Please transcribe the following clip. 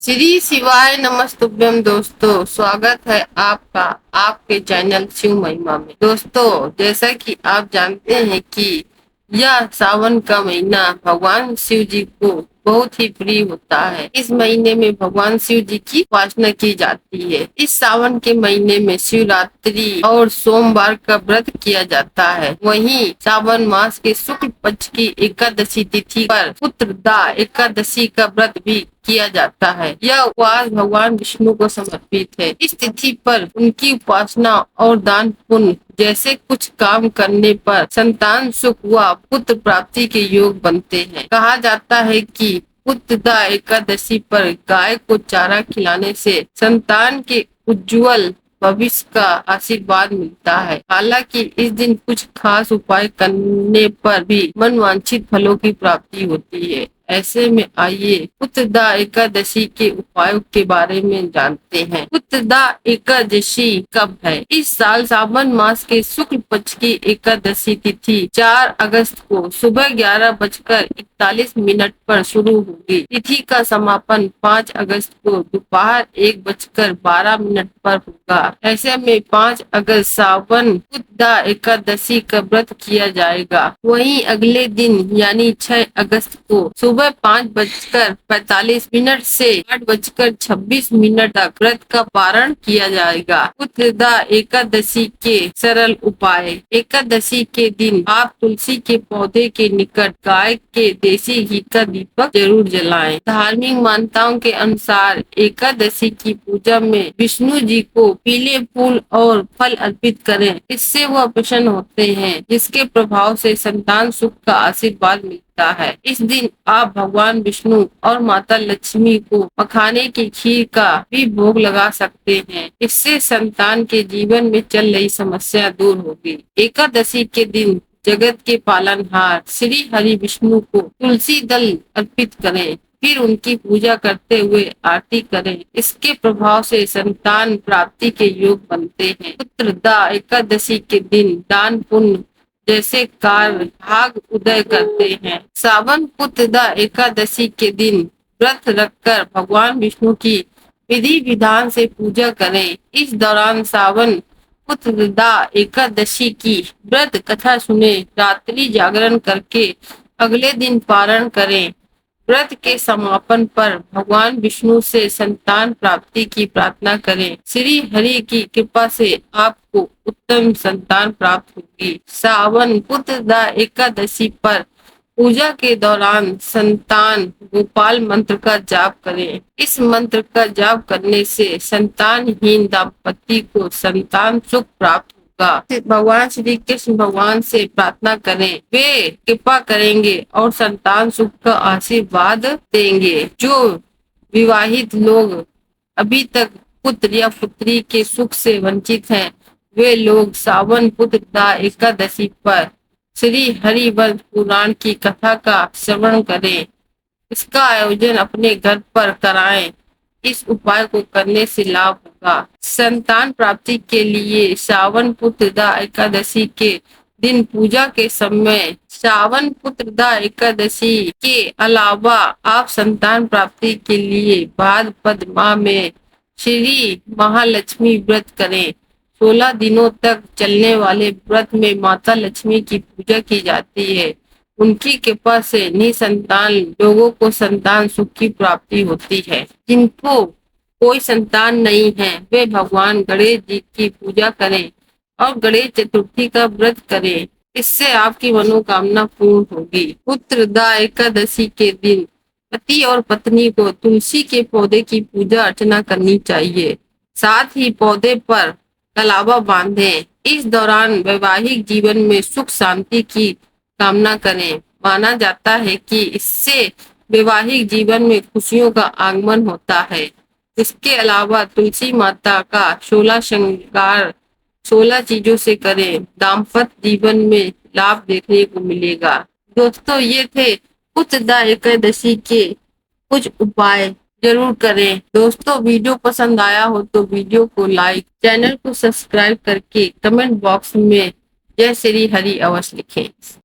श्री शिवाय नमस्तुभ्यम दोस्तों, स्वागत है आपका आपके चैनल शिव महिमा में। दोस्तों, जैसा कि आप जानते हैं कि यह सावन का महीना भगवान शिव जी को बहुत ही प्रिय होता है। इस महीने में भगवान शिव जी की उपासना की जाती है। इस सावन के महीने में शिवरात्रि और सोमवार का व्रत किया जाता है। वहीं सावन मास के शुक्ल पक्ष की एकादशी तिथि पर पुत्रदा एकादशी का व्रत भी किया जाता है। यह उपवास भगवान विष्णु को समर्पित है। इस तिथि पर उनकी उपासना और दान पुण्य जैसे कुछ काम करने पर संतान सुख व पुत्र प्राप्ति के योग बनते हैं। कहा जाता है कि पुत्रदा एकादशी पर गाय को चारा खिलाने से संतान के उज्जवल भविष्य का आशीर्वाद मिलता है। हालांकि इस दिन कुछ खास उपाय करने पर भी मनवांछित फलों की प्राप्ति होती है। ऐसे में आइए पुत्रदा एकादशी के उपायों के बारे में जानते हैं। पुत्रदा एकादशी कब है? इस साल सावन मास के शुक्ल पक्ष की एकादशी तिथि 4 अगस्त को सुबह 11:41 पर शुरू होगी। तिथि का समापन 5 अगस्त को दोपहर 1:12 पर होगा। ऐसे में 5 अगस्त सावन पुत्रदा एकादशी का व्रत किया जाएगा। वहीं अगले दिन यानी 6 अगस्त को सुबह 5:45 से 8:26 तक व्रत का पारण किया जाएगा। पुत्रदा एकादशी के सरल उपाय। एकादशी के दिन आप तुलसी के पौधे के निकट गाय के देसी घी का दीपक जरूर जलाएं। धार्मिक मान्यताओं के अनुसार एकादशी की पूजा में विष्णु जी को पीले फूल और फल अर्पित करें। इससे वह प्रसन्न होते हैं, जिसके प्रभाव से संतान सुख का आशीर्वाद मिलता है। इस दिन आप भगवान विष्णु और माता लक्ष्मी को मखाने की खीर का भी भोग लगा सकते हैं। इससे संतान के जीवन में चल रही समस्या दूर होगी। एकादशी के दिन जगत के पालनहार श्री हरि विष्णु को तुलसी दल अर्पित करें, फिर उनकी पूजा करते हुए आरती करें। इसके प्रभाव से संतान प्राप्ति के योग बनते हैं। पुत्रदा एकादशी के दिन दान पुण्य जैसे कार्य भाग उदय करते हैं। सावन पुत्रदा एकादशी के दिन व्रत रखकर भगवान विष्णु की विधि विधान से पूजा करें। इस दौरान सावन पुत्रदा एकादशी की व्रत कथा सुने, रात्रि जागरण करके अगले दिन पारण करें। व्रत के समापन पर भगवान विष्णु से संतान प्राप्ति की प्रार्थना करें। श्री हरि की कृपा से आपको उत्तम संतान प्राप्त होगी। सावन पुत्रदा एकादशी पर पूजा के दौरान संतान गोपाल मंत्र का जाप करें। इस मंत्र का जाप करने से संतानहीन दंपति को संतान सुख प्राप्त होगा। भगवान श्री कृष्ण भगवान से प्रार्थना करें, वे कृपा करेंगे और संतान सुख का आशीर्वाद देंगे। जो विवाहित लोग अभी तक पुत्र या पुत्री के सुख से वंचित हैं, वे लोग सावन पुत्रदा एकादशी पर श्री हरिवंश पुराण की कथा का श्रवण करें। इसका आयोजन अपने घर पर कराएं। इस उपाय को करने से लाभ होगा। संतान प्राप्ति के लिए सावन पुत्रदा एकादशी के दिन पूजा के समय सावन पुत्रदा एकादशी के अलावा आप संतान प्राप्ति के लिए भाद्रपद माह में श्री महालक्ष्मी व्रत करें। 16 दिनों तक चलने वाले व्रत में माता लक्ष्मी की पूजा की जाती है। उनकी कृपा से निसंतान लोगों को संतान सुख की प्राप्ति होती है। जिनको कोई संतान नहीं है, वे भगवान गणेश जी की पूजा करें और गणेश चतुर्थी का व्रत करें। इससे आपकी मनोकामना पूर्ण होगी। पुत्रदा एकादशी के दिन पति और पत्नी को तुलसी के पौधे की पूजा अर्चना करनी चाहिए। साथ ही पौधे पर कलावा बांधें। इस दौरान वैवाहिक जीवन में सुख शांति की कामना करें। माना जाता है कि इससे वैवाहिक जीवन में खुशियों का आगमन होता है। इसके अलावा तुलसी माता का 16 श्रृंगार 16 चीजों से करें। दाम्पत्य जीवन में लाभ देखने को मिलेगा। दोस्तों, ये थे पुत्रदा एकादशी के कुछ उपाय। जरूर करें। दोस्तों, वीडियो पसंद आया हो तो वीडियो को लाइक, चैनल को सब्सक्राइब करके कमेंट बॉक्स में जय श्री हरि अवश्य लिखें।